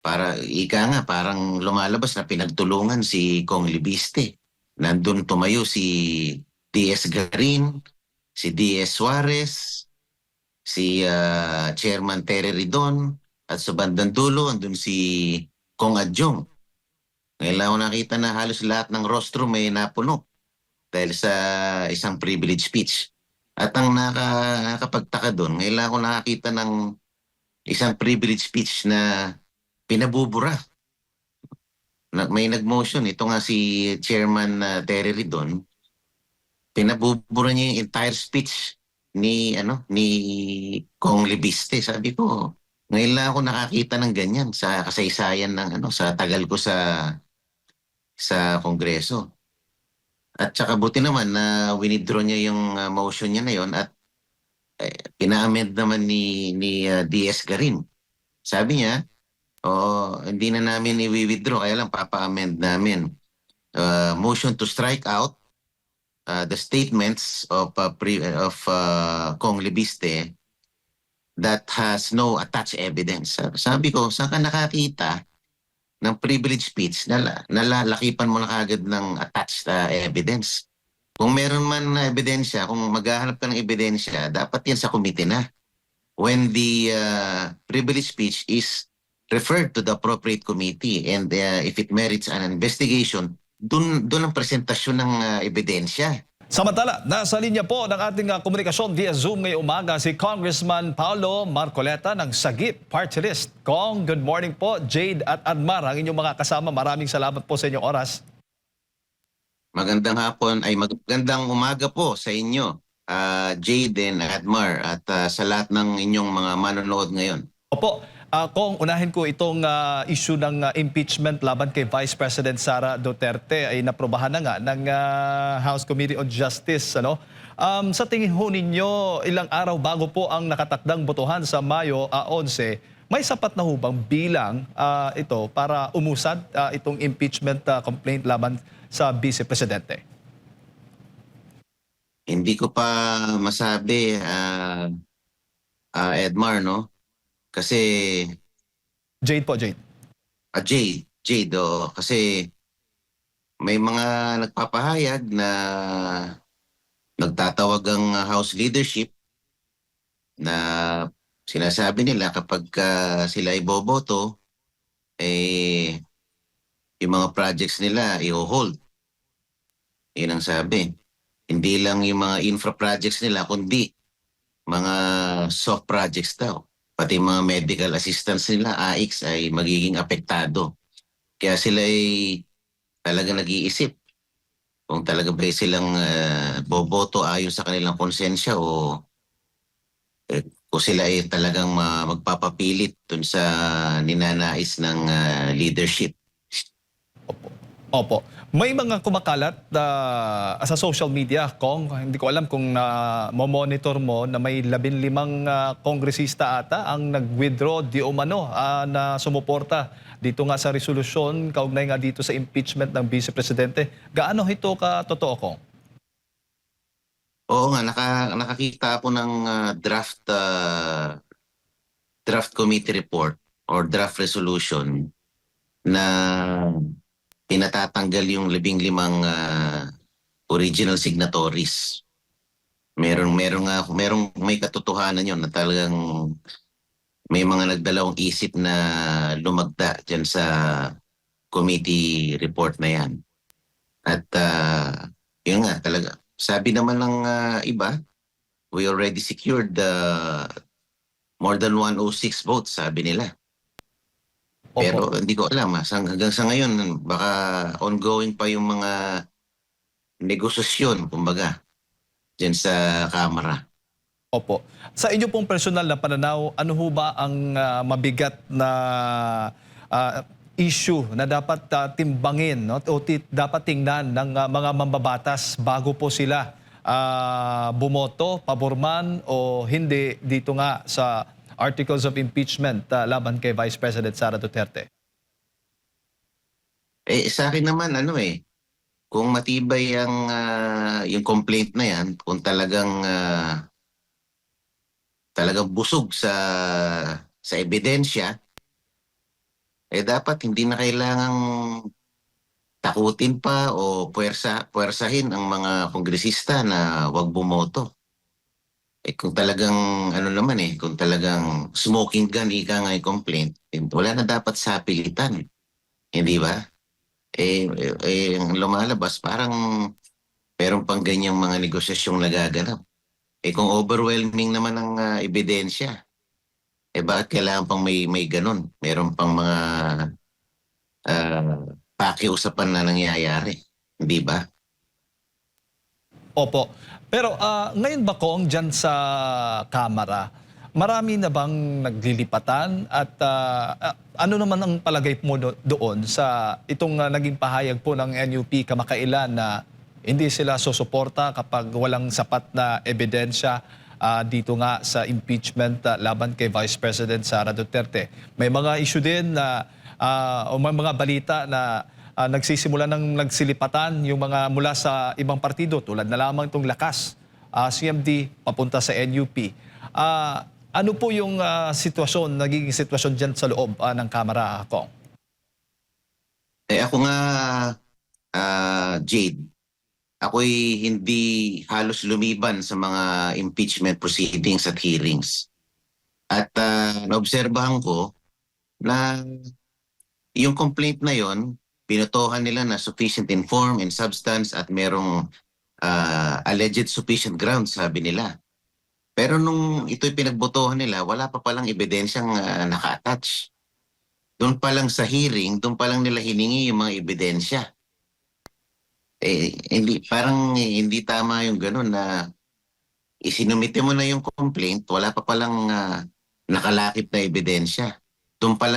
Para ika nga, parang lumalabas na pinagtulungan si Kong Libiste. Nandun tumayo si D.S. Garin, si D.S. Suarez, si Chairman Terry Ridon, at sa bandang dulo, andun si Kong Adjong. Ngayon lang ako nakita na halos lahat ng rostrum may napuno dahil sa isang privilege speech. At ang nakapagtaka doon, ngayon lang ako nakakita ng isang privilege speech na pinabubura. May nag-motion, ito nga si Chairman Terry Ridon, pinabubura niya yung entire speech ni Kong Libiste. Sabi ko, ngayon lang ako nakakita ng ganyan sa kasaysayan ng sa tagal ko sa Kongreso. At saka buti naman na winidraw niya yung motion niya na yon at pina-amend naman ni DS Garin. Sabi niya, hindi na namin i-withdraw, kaya lang papa-amend namin. Motion to strike out the statements of Kong Libiste that has no attached evidence. Sabi ko, saan ka nakakita ng privilege speech na nalalakipan mo na kagad ng attached evidence? Kung meron man na ebidensya, kung maghahanap ka ng ebidensya, dapat yan sa committee na. When the privilege speech is referred to the appropriate committee and if it merits an investigation, dun ang presentasyon ng ebidensya. Samantala, nasa linya po ng ating komunikasyon via Zoom ngayong umaga si Congressman Paulo Marcoleta ng Sagip Party List. Kong, good morning po. Jade at Admar, ang inyong mga kasama. Maraming salamat po sa inyong oras. Magandang hapon, ay magandang umaga po sa inyo, Jade and Admar, at sa lahat ng inyong mga manonood ngayon. Opo, Kong, unahin ko itong issue ng impeachment laban kay Vice President Sara Duterte ay naprobahan na nga ng House Committee on Justice. Sa tingin ho ninyo, ilang araw bago po ang nakatakdang botohan sa Mayo 11, may sapat na ho bang bilang ito para umusad itong impeachment complaint laban sa Vice Presidente? Hindi ko pa masabi, Edmar, no? Kasi, Jade po, Jade. Jade, kasi may mga nagpapahayag na nagtatawag ang House leadership na sinasabi nila kapag sila iboboto, yung mga projects nila i-hold. Yun ang sabi. Hindi lang yung mga infra projects nila, kundi mga soft projects daw. Pati mga medical assistance nila, AIX, ay magiging apektado. Kaya sila ay talaga nag-iisip kung talaga ba silang boboto ayon sa kanilang konsensya o kung sila ay talagang magpapapilit dun sa ninanais ng leadership. Opo. May mga kumakalat sa social media, Kong. Hindi ko alam kung monitor mo na may 15 kongresista ata ang nag-withdraw di umano na sumuporta dito nga sa resolusyon kaugnay nga dito sa impeachment ng Vice Presidente. Gaano ito ka-totoo, Kong? Oo nga, nakakita ako ng draft committee report or draft resolution na pinatatanggal yung 15 original signatories. May katotohanan yun na talagang may mga nagdalawang isip na lumagda dyan sa committee report na yan. At yun nga talaga. Sabi naman ng iba, we already secured more than 106 votes, sabi nila. Pero Opo. hindi ko alam. Hanggang sa ngayon, baka ongoing pa yung mga negosasyon, kumbaga, dyan sa Kamara. Opo. Sa inyo pong personal na pananaw, ano ho ba ang mabigat na issue na dapat timbangin, no? O dapat tingnan ng mga mambabatas bago po sila bumoto, paborman o hindi dito nga sa articles of impeachment laban kay Vice President Sara Duterte? Sa akin naman, kung matibay yung complaint na yan, kung talagang busog sa ebidensya, dapat hindi na kailangang takutin pa o puwersahin ang mga kongresista na wag bumoto. Kung talagang ano naman kung talagang smoking gun ika nga yung complaint, wala na dapat sapilitan, hindi ba? Ang lumalabas parang meron pang ganyang mga negosyasyong nagaganap. Kung overwhelming naman ang ebidensya, bakit kailangan pang may ganun? Meron pang mga pakiusapan na nangyayari, hindi ba? Opo. Pero ngayon ba kung diyan sa Kamara, marami na bang naglilipatan at ano naman ang palagay mo doon sa itong naging pahayag po ng NUP kamakailan na hindi sila susuporta kapag walang sapat na ebidensya dito nga sa impeachment laban kay Vice President Sara Duterte. May mga issue din na o may mga balita na nagsisimula ng nagsilipatan yung mga mula sa ibang partido tulad na lamang itong Lakas, CMD, papunta sa NUP. Ano po yung nagiging sitwasyon dyan sa loob ng Kamara, Kong? Ako nga, Jade, ako'y hindi halos lumiban sa mga impeachment proceedings at hearings. At naobserbahan ko na yung complaint na yon, pinutohan nila na sufficient in form and substance at merong alleged sufficient grounds, sabi nila. Pero nung ito'y pinagbotohan nila, wala pa palang ebidensyang naka-attach. Doon pa lang sa hearing, doon pa lang nila hiningi yung mga ebidensya. Hindi tama yung gano'n na isinumite mo na yung complaint, wala pa palang nakalakip na ebidensya. Doon pa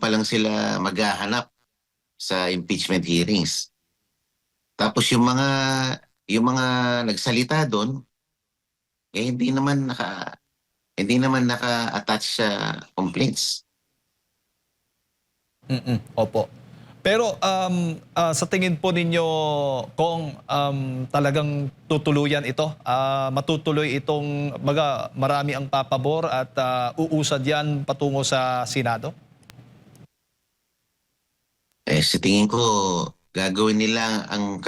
lang sila maghahanap sa impeachment hearings. Tapos yung mga nagsalita doon, hindi naman naka-attach sa complaints. Opo. Pero sa tingin po ninyo, kung talagang tutuluyan ito, matutuloy itong marami ang papabor at uusad yan patungo sa Senado? Sa tingin ko, gagawin nila ang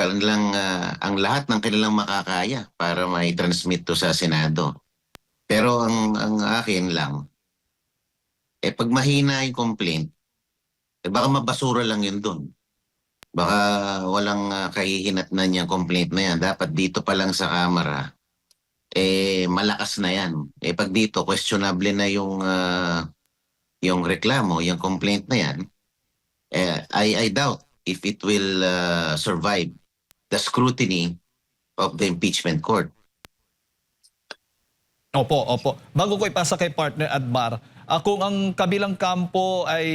lahat ng kanilang makakaya para mai-transmit to sa Senado. Pero ang akin lang, pag mahina yung complaint, baka mabasura lang yun doon. Baka walang kahihinatnan yung complaint na yan. Dapat dito pa lang sa Kamara, malakas na yan. Pag dito, questionable na yung reklamo, yung complaint na yan, I doubt if it will survive the scrutiny of the impeachment court. Opo, opo. Bago ko ipasa kay partner Admar, kung ang kabilang kampo ay,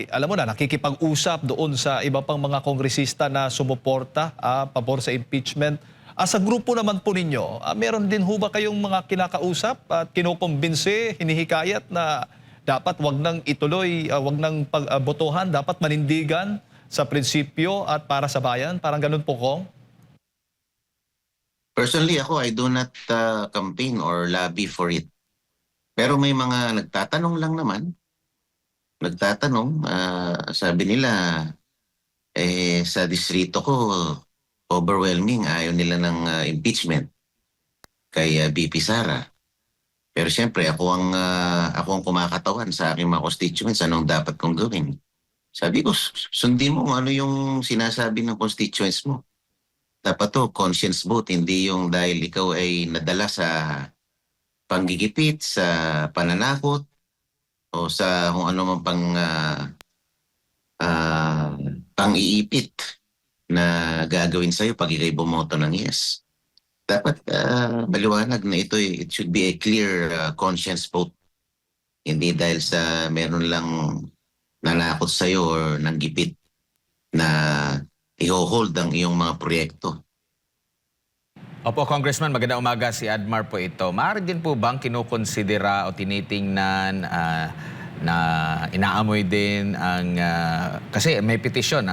alam mo na, nakikipag-usap doon sa iba pang mga kongresista na sumuporta, pabor sa impeachment, sa grupo naman po ninyo, meron din ho ba kayong mga kinakausap at kinukumbinsi, hinihikayat na dapat wag nang ituloy, wag nang pagbotohan, dapat manindigan sa prinsipyo at para sa bayan? Parang ganun po, Kong? Personally, I do not campaign or lobby for it. Pero may mga nagtatanong lang naman. Nagtatanong, sabi nila, sa distrito ko, overwhelming, ayaw nila ng impeachment kay BP Sara. Pero siyempre, ako ang kumakatawan sa aking mga constituents, anong dapat kong gawin. Sabi ko, sundin mo ano yung sinasabi ng constituents mo. Dapat to, conscience vote, hindi yung dahil ikaw ay nadala sa panggigipit, sa pananakot, o sa kung ano man pang-iipit na gagawin sa'yo pag ikay bumoto ng yes. Dapat maliwanag na it should be a clear conscience vote. Hindi dahil sa meron lang nanakot sa'yo or nanggipit na i-hold ang iyong mga proyekto. Opo, Congressman, magandang umaga. Si Admar po ito. Maaari din po bang kinukonsidera o tinitingnan na inaamoy din ang... kasi may petisyon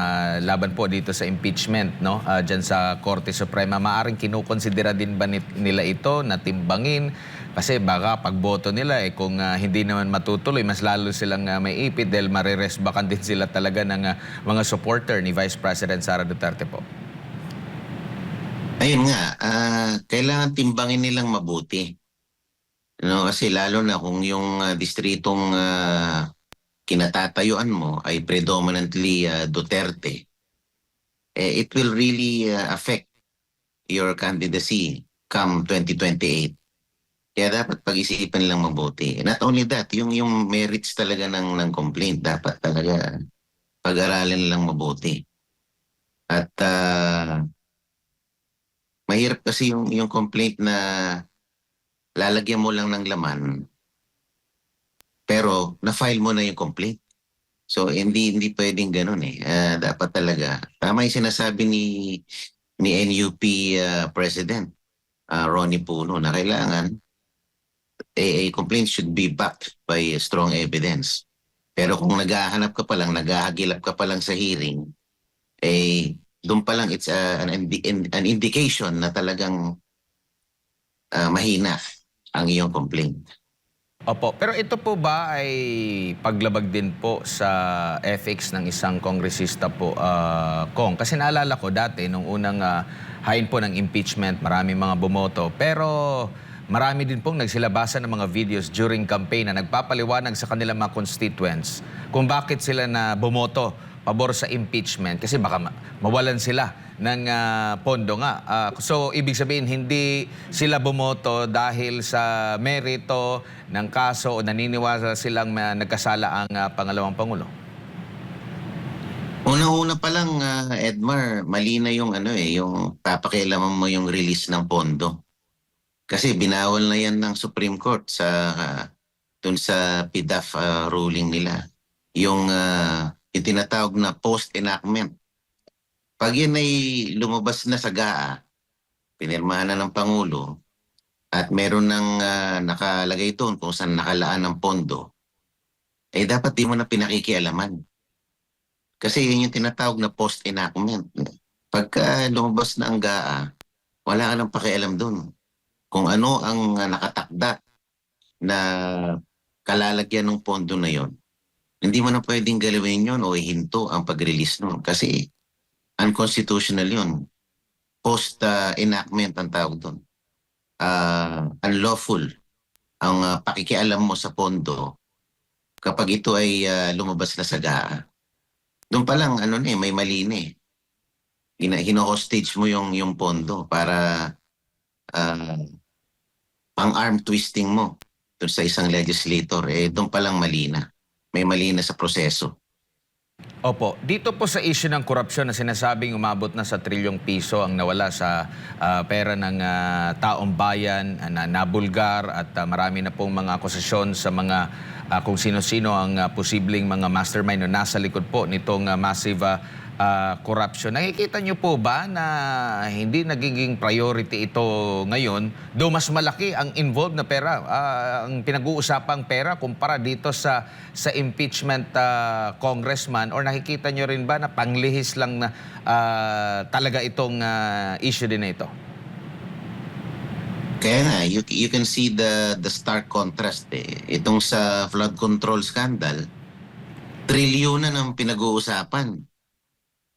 laban po dito sa impeachment, no? Dyan sa Korte Suprema. Maaaring kinukonsidera din ba nila ito na timbangin Kasi baka pagboto nila kung hindi naman matutuloy, mas lalo silang may ipit dahil mariresbakan din sila talaga ng mga supporter ni Vice President Sara Duterte po. Ayun nga, kailangan timbangin nilang mabuti. No, kasi lalo na kung yung distritong kinatatayuan mo ay predominantly Duterte, it will really affect your candidacy come 2028. Kaya dapat pag-isipan lang mabuti. Not only that, yung merits talaga ng complaint dapat talaga pag-aralan lang mabuti. At mahirap kasi yung complaint na lalagyan mo lang ng laman pero na-file mo na yung complaint. So hindi pwedeng ganoon eh. Dapat talaga tama yung sinasabi ni NUP President Ronnie Puno na kailangan a complaint should be backed by strong evidence. Pero kung naghahanap ka pa lang, naghahagilap ka pa lang sa hearing, doon pa lang it's an indication na talagang mahina ang iyong complaint. Opo, pero ito po ba ay paglabag din po sa ethics ng isang kongresista po, Kong? Kasi naalala ko dati, nung unang hain po ng impeachment, marami mga bumoto. Pero marami din pong nagsilabasan ng mga videos during campaign na nagpapaliwanag sa kanilang mga constituents kung bakit sila na bumoto pabor sa impeachment. Kasi baka mawalan sila ng pondo nga. So, ibig sabihin, hindi sila bumoto dahil sa merito ng kaso o naniniwala silang nagkasala ang pangalawang Pangulo. Una-una pa lang, Edmar, mali na yung yung papakialaman mo yung release ng pondo. Kasi binawal na yan ng Supreme Court dun sa PDAF ruling nila. Yung tinatawag na post-enactment. Pag yan ay lumabas na sa GAA, pinirmahan na ng Pangulo, at meron ng nakalagay doon kung saan nakalaan ng pondo, dapat di mo na pinakikialaman. Kasi yun yung tinatawag na post-enactment. Pagka lumabas na ang GAA, wala ka nang pakialam doon. Kung ano ang nakatakda na kalalagyan ng pondo na yon, hindi mo na pwedeng galawin yon o ihinto ang pag-release nun. Kasi unconstitutional yun. Post-enactment ang tawag doon. Unlawful ang pakikialam mo sa pondo kapag ito ay lumabas na sa GAA. Doon pa lang, may mali na eh. Hino-hostage mo yung pondo para pang-arm twisting mo doon sa isang legislator. Doon pa lang mali na. May mali na sa proseso. Opo, dito po sa issue ng korupsyon na sinasabing umabot na sa trilyong piso ang nawala sa pera ng taong bayan na nabulgar at marami na pong mga akusasyon sa mga kung sino-sino ang posibleng mga mastermind o nasa likod po nitong massive corruption. Nakikita niyo po ba na hindi nagiging priority ito ngayon, though mas malaki ang involved na pera, ang pinag-uusapang pera kumpara dito sa impeachment congressman, or nakikita niyo rin ba na panglihis lang na talaga itong issue din na ito? Kaya nga, you can see the stark contrast eh. Itong sa flood control scandal, trilyon na ng pinag-uusapan.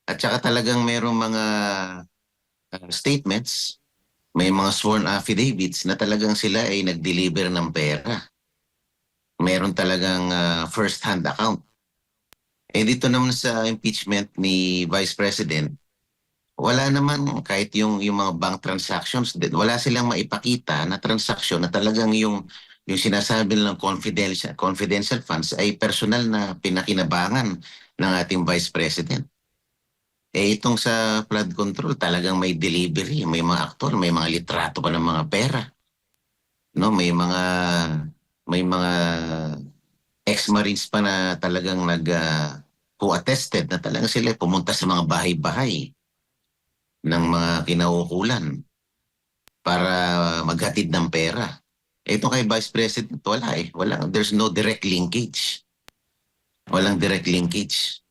At saka talagang mayroong mga statements, may mga sworn affidavits na talagang sila ay nag-deliver ng pera. Meron talagang first-hand account. Dito naman sa impeachment ni Vice President, wala naman kahit yung mga bank transactions, wala silang maipakita na transaksyon na talagang yung sinasabi nilang confidential funds ay personal na pinakinabangan ng ating Vice President. Itong sa flood control, talagang may delivery, may mga aktor, may mga litrato pa ng mga pera. No, may mga ex-marines pa na talagang who attested na talagang sila pumunta sa mga bahay-bahay ng mga kinaukulan para maghatid ng pera. Ito kay Vice President, wala eh. There's no direct linkage. Walang direct linkage.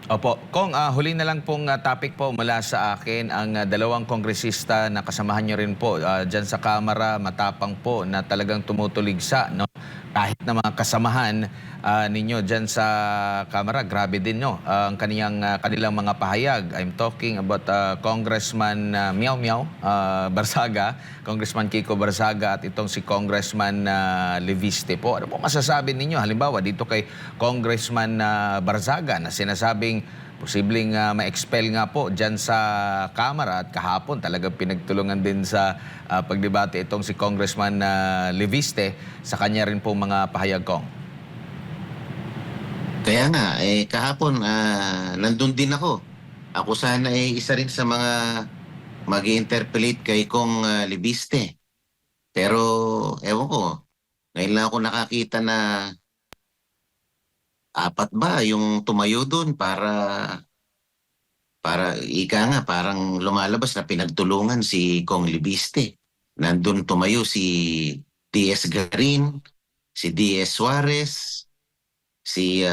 Opo. Kong, huli na lang pong topic po mula sa akin. Ang dalawang kongresista na kasamahan nyo rin po dyan sa Kamara, matapang po na talagang tumutuligsa. No? Kahit na mga kasamahan ninyo dyan sa Kamara, grabe din no? Ang kanilang mga pahayag. I'm talking about Congressman Miao Miao Barsaga, Congressman Kiko Barsaga at itong si Congressman Leviste po. Ano po masasabi ninyo? Halimbawa dito kay Congressman Barzaga na sinasabing posibleng ma-expel nga po dyan sa Kamara at kahapon talagang pinagtulungan din sa pagdebate itong si Congressman Leviste sa kanya rin po mga pahayag kong. Kaya nga, kahapon, nandun din ako. Ako sana isa rin sa mga mag-interpellate kay Kong Libiste. Pero, ewan ko, ngayon lang ako nakakita na apat ba yung tumayo doon para ika nga, parang lumalabas na pinagtulungan si Kong Libiste. Nandun tumayo si D.S. Garin, si D.S. Suarez, si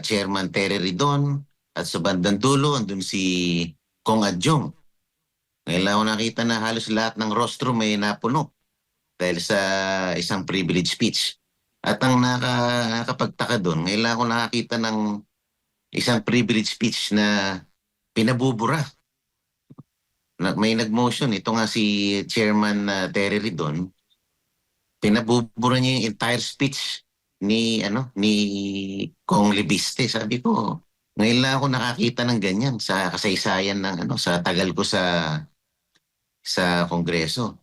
Chairman Terry Ridon, at sa bandang dulo, andun si Kong Adjong. Ngayon lang ako nakita na halos lahat ng rostro may napuno dahil sa isang privilege speech. At ang nakapagtaka doon, ngayon lang ako nakakita ng isang privilege speech na pinabubura. May nag-motion, ito nga si Chairman Terry Ridon, pinabubura niya yung entire speech ni Kong Libiste. Sabi ko, ngayon lang ako nakakita ng ganyan sa kasaysayan ng sa tagal ko sa Kongreso.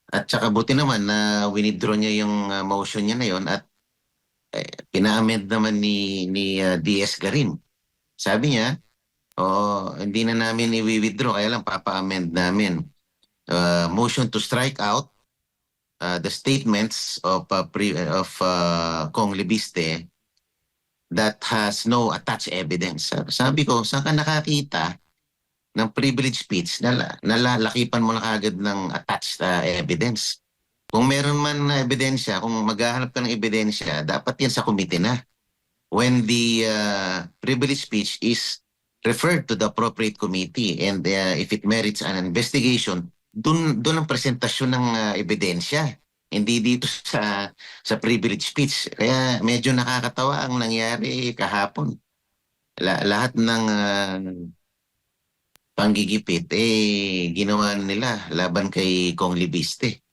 At saka buti naman na winidraw niya yung motion niya na yon at pina-amend naman ni DS Garin. Sabi niya, hindi na namin i-withdraw, kaya lang papa-amend namin. Motion to strike out the statements of Kong Libiste that has no attached evidence. Sabi ko, saan ka nakakita ng privilege speech na nalalakipan mo na kagad ng attached evidence? Kung meron man na ebidensya, kung maghahanap ka ng ebidensya, dapat yan sa committee na. When the privilege speech is referred to the appropriate committee and if it merits an investigation, doon ang presentasyon ng ebidensya. Hindi dito sa privilege speech. Kaya medyo nakakatawa ang nangyari kahapon. Lahat ng panggigipit ginawa nila laban kay Kong Libiste.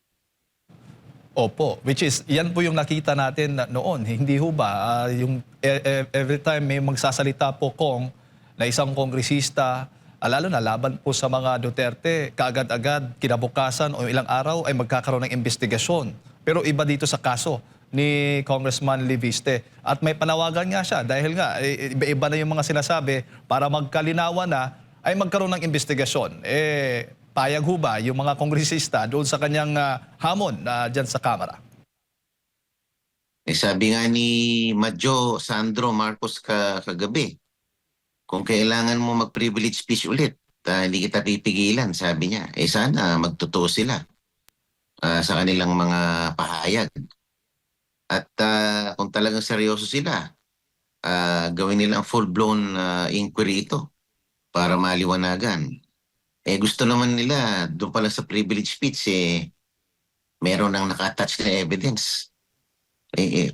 Opo, which is, yan po yung nakita natin noon. Hindi ho ba, yung every time may magsasalita po Kong na isang kongresista, lalo na laban po sa mga Duterte, kaagad-agad, kinabukasan o ilang araw ay magkakaroon ng investigasyon. Pero iba dito sa kaso ni Congressman Leviste. At may panawagan nga siya dahil nga iba-iba na yung mga sinasabi para magkalinawan na ay magkaroon ng investigasyon. Payag ho ba yung mga kongresista doon sa kanyang hamon dyan sa Kamara? Sabi nga ni Madjo Sandro Marcos kagabi, kung kailangan mo mag-privilege speech ulit, hindi kita pipigilan, sabi niya. Sana magtotoo sila sa kanilang mga pahayag. At kung talagang seryoso sila, gawin nila ang full-blown inquiry ito para maliwanagan. Gusto naman nila, doon pala sa privilege speech, meron nang naka-attach na evidence.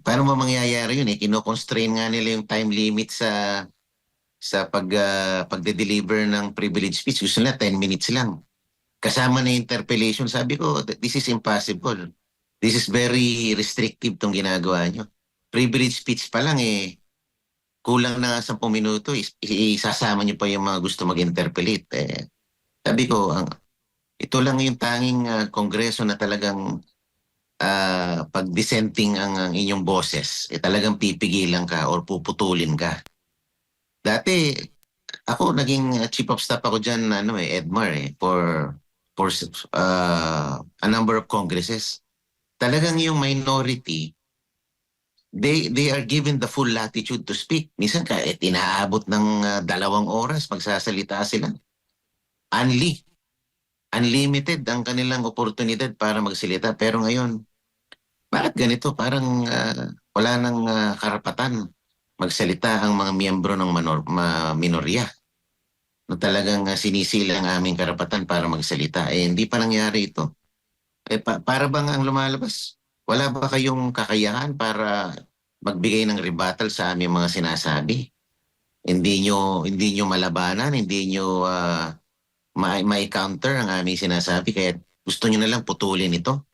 Paano ba mangyayari yun? Kino-constrain nga nila yung time limit sa pagde-deliver ng privilege speech. Gusto nila 10 minutes lang. Kasama na interpellation. Sabi ko, this is impossible. This is very restrictive tong ginagawa nyo. Privilege speech pa lang kulang na nga 10 minuto. Isasama nyo pa yung mga gusto mag-interpellate. Sabi ko, ito lang yung tanging kongreso na talagang pag dissenting ang inyong boses, talagang pipigilan ka or puputulin ka. Dati, ako naging chief of staff ako dyan, Edmar, for a number of congresses. Talagang yung minority, they are given the full latitude to speak. Minsan inaabot ng 2 oras magsasalita sila. Unlimited ang kanilang oportunidad para magsalita. Pero ngayon, bakit ganito? Parang wala nang karapatan magsalita ang mga miyembro ng minorya na talagang sinisila ang aming karapatan para magsalita. Hindi pa nangyari ito. Para bang ang lumalabas? Wala ba kayong kakayahan para magbigay ng rebuttal sa aming mga sinasabi? Hindi nyo malabanan, hindi nyo counter ang aming sinasabi, kaya gusto nyo na lang putulin ito.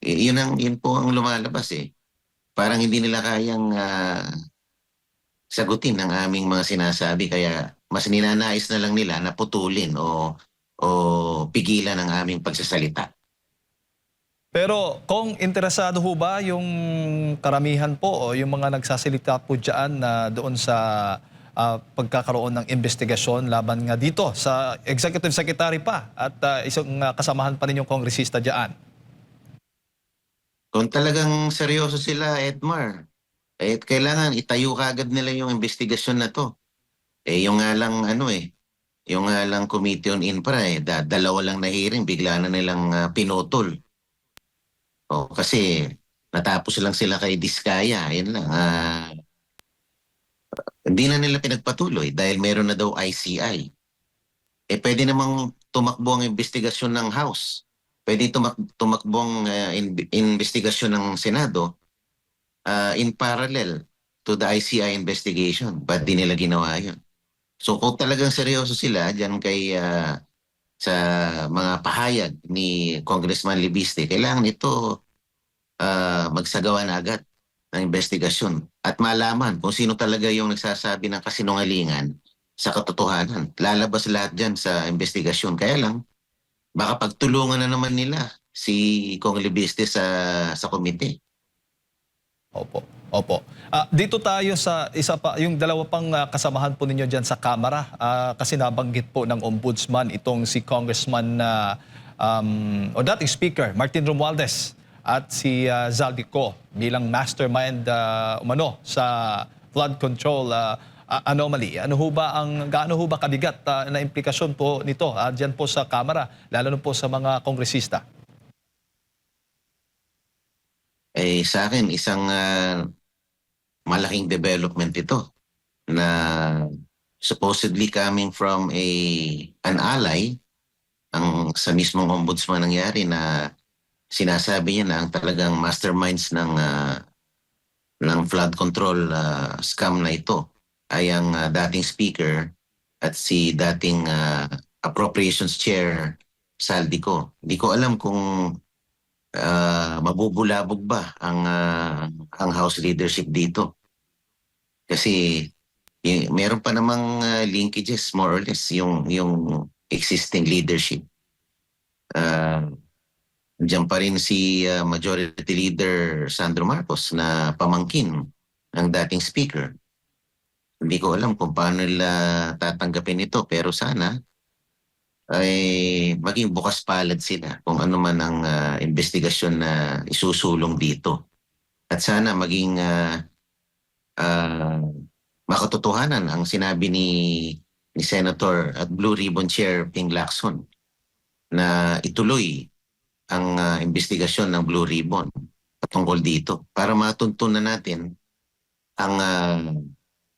Yun po ang lumalabas eh. Parang hindi nila kayang sagutin ang aming mga sinasabi, kaya mas ninanais na lang nila na putulin o pigilan ang aming pagsasalita. Pero kung interesado ho ba yung karamihan po o yung mga nagsasalita po dyan na doon sa pagkakaroon ng investigasyon laban nga dito sa Executive Secretary pa at isang kasamahan pa ninyong kongresista dyan? Kung talagang seryoso sila, Edmar, kailangan itayo kaagad nila yung investigasyon na to. Yung nga lang yung nga lang Committee on Infra dalawa lang na hearing, bigla na nilang pinutol. Kasi natapos lang sila kay Diskaya, yun lang. Hindi na nila pinagpatuloy dahil meron na daw ICI. Pwede namang tumakbo ang investigasyon ng House. Pwede tumakbo ang investigasyon ng Senado in parallel to the ICI investigation. Ba't di nila ginawa yun? So kung talagang seryoso sila dyan sa mga pahayag ni Congressman Libiste, kailangan ito magsagawa na agad ng investigasyon at malaman kung sino talaga yung nagsasabi ng kasinungalingan sa katotohanan. Lalabas lahat dyan sa investigasyon. Kaya lang, baka pagtulungan na naman nila si Kong Libiste sa komite. Opo, opo. Dito tayo sa isa pa, yung dalawa pang kasamahan po ninyo dyan sa Kamara. Kasi nabanggit po ng Ombudsman itong si Congressman o dating Speaker Martin Romualdez at si Zaldico bilang mastermind umano sa flood control anomaly. Gaano ho ba kabigat na implikasyon po nito dyan po sa Kamara, lalo na po sa mga kongresista? Sa akin, isang malaking development ito na supposedly coming from an ally ang sa mismong ombudsman nangyari na sinasabi niya na ang talagang masterminds ng flood control scam na ito ay ang dating speaker at si dating appropriations chair Saldico. Hindi ko alam kung mabubulabog ba ang House leadership dito. Kasi meron pa namang linkages more or less yung existing leadership. Diyan pa rin si Majority Leader Sandro Marcos na pamangkin ng dating speaker. Hindi ko alam kung paano nila tatanggapin ito, pero sana ay maging bukas palad sila kung ano man ang investigasyon na isusulong dito. At sana maging makatotohanan ang sinabi ni Senator at Blue Ribbon Chair Ping Lacson na ituloy ang investigasyon ng Blue Ribbon patungkol dito para matuntunan natin ang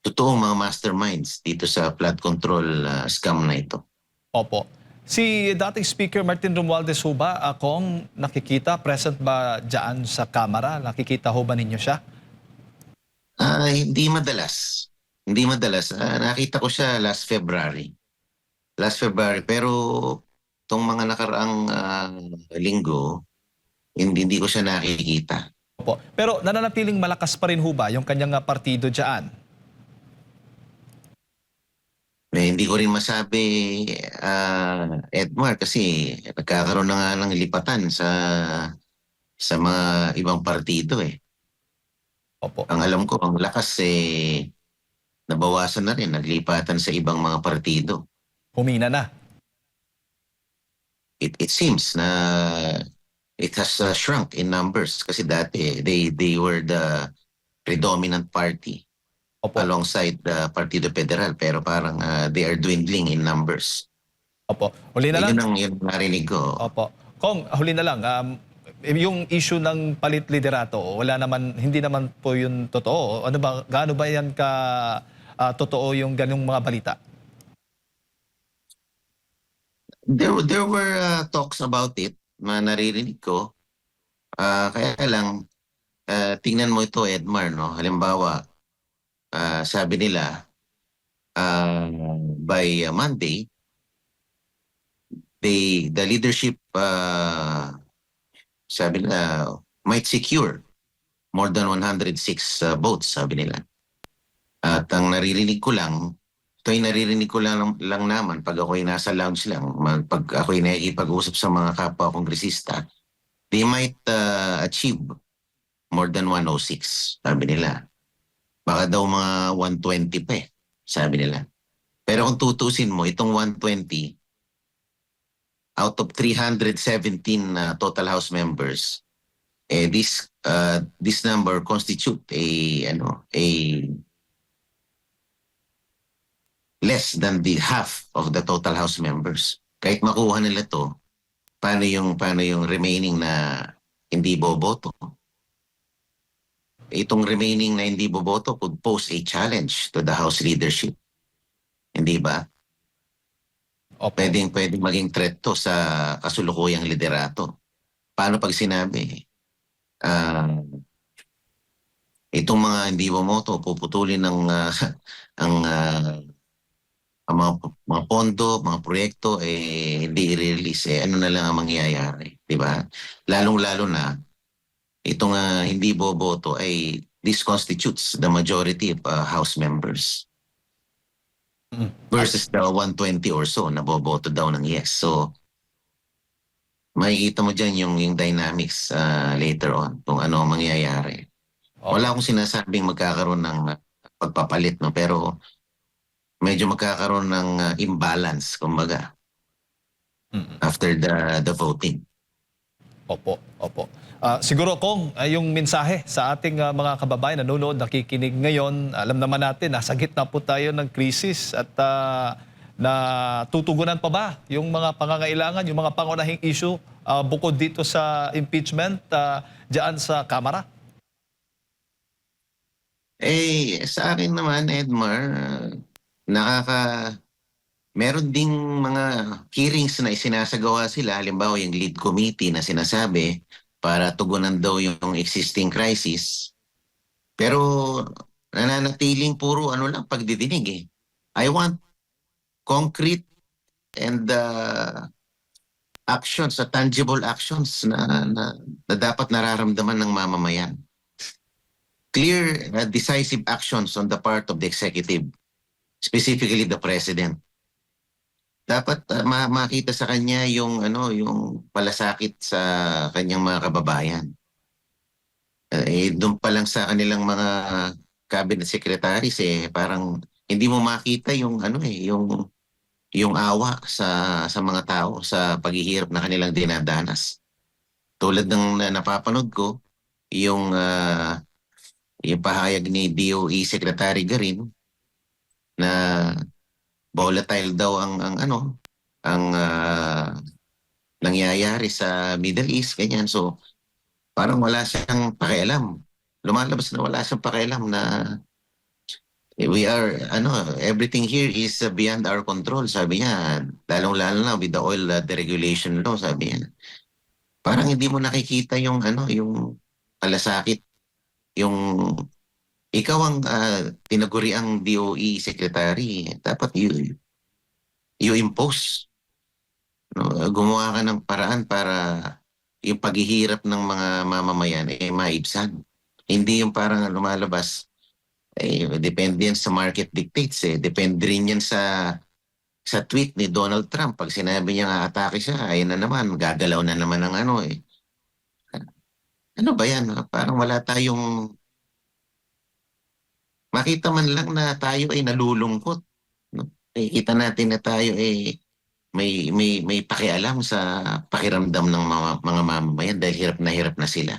totoong mga masterminds dito sa flood control scam na ito. Opo. Si dating Speaker Martin Romualdez ho ba, kung nakikita, present ba dyan sa Kamara? Nakikita ho ba ninyo siya? Hindi madalas. Hindi madalas. Nakita ko siya last February. Pero itong mga nakaraang linggo, hindi ko siya nakikita. Opo. Pero nananatiling malakas pa rin ho ba yung kanyang partido dyan? Hindi ko rin masabi, Edmar, kasi nagkakaroon na nga ng lipatan sa mga ibang partido eh. Opo. Ang alam ko, ang lakas nabawasan na rin, naglipatan sa ibang mga partido. Humina na. It seems na it has shrunk in numbers kasi dati they were the predominant party. Opo. Alongside the Partido Federal, pero parang they are dwindling in numbers. Opo. Huli na lang. Yun ang narinig ko. Opo. Kung huli na lang, yung issue ng palit liderato, wala naman, hindi naman po yun totoo. Ano ba, gaano ba yan ka totoo yung ganung mga balita? There were talks about it, naririnig ko. Kaya lang, tingnan mo ito, Edmar, no? Halimbawa, sabi nila, by Monday, the leadership, sabi nila, might secure more than 106 votes, sabi nila. At ang naririnig ko lang, ito ay naririnig ko lang naman pag ako'y nasa lounge lang, pag ako'y nakikipag-usap sa mga kapwa-kongresista, they might achieve more than 106, sabi nila. Baka daw mga 120 pa sabi nila. Pero kung tutusin mo, itong 120, out of 317 total House members, this number constitute a less than the half of the total House members. Kahit makuha nila to, paano yung remaining na hindi boboto? Itong remaining na hindi boboto could pose a challenge to the House leadership. Hindi ba? Opo. Pwedeng maging threat to sa kasulukuyang liderato. Paano pag sinabi, itong mga hindi bomoto, puputulin ng ang mga pondo, mga proyekto, hindi i-release. Ano na lang ang mangyayari? Di ba? Lalong-lalo na, itong hindi boboto ay this constitutes the majority of House members versus the 120 or so na boboto daw ng yes. So, makikita mo dyan yung dynamics later on kung ano ang mangyayari. Wala akong sinasabing magkakaroon ng pagpapalit, no? Pero medyo magkakaroon ng imbalance, kumbaga, after the voting. Opo, opo. Siguro kung yung mensahe sa ating mga kababayan na nanonood, nakikinig ngayon, alam naman natin, nasa gitna po tayo ng krisis at natutugunan pa ba yung mga pangangailangan, yung mga pangunahing issue bukod dito sa impeachment dyan sa Kamara? Sa akin naman, Edmar, meron ding mga hearings na isinasagawa sila, halimbawa yung lead committee na sinasabi para tugunan daw yung existing crisis. Pero nananatiling puro lang pagdidinig. I want concrete and actions, tangible actions na dapat nararamdaman ng mamamayan. Clear, decisive actions on the part of the executive, specifically the president. Dapat makita sa kanya yung palasakit sa kanyang mga kababayan. Doon pa lang sa kanilang mga cabinet secretaries parang hindi mo makita yung yung awa sa mga tao sa paghihirap na kanilang dinadanas. Tulad ng napapanood ko yung pahayag ni DOE Secretary Garin na volatile daw ang nangyayari sa Middle East, ganyan. So parang wala siyang pakialam. Lumalabas na wala siyang pakialam na everything here is beyond our control, sabi niya. Lalong-lalo na with the oil deregulation law, sabi niya. Parang hindi mo nakikita yung palasakit, yung ikaw ang tinaguri ang DOE secretary, dapat you impose. Gumawa ka ng paraan para yung paghihirap ng mga mamamayan maibsan. Hindi yung parang lumalabas, depende yan sa market dictates. Depende rin yan sa tweet ni Donald Trump. Pag sinabi niya nga atake siya, ayun na naman, gagalaw na naman ng Ano ba yan? Parang wala tayong makita man lang na tayo ay nalulungkot. No? Kita natin na tayo may pakialam sa pakiramdam ng mga mamamayan dahil hirap na sila.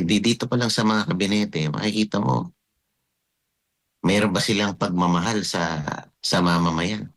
Dito pa lang sa mga kabinete, makikita mo, mayroon ba silang pagmamahal sa mamamayan?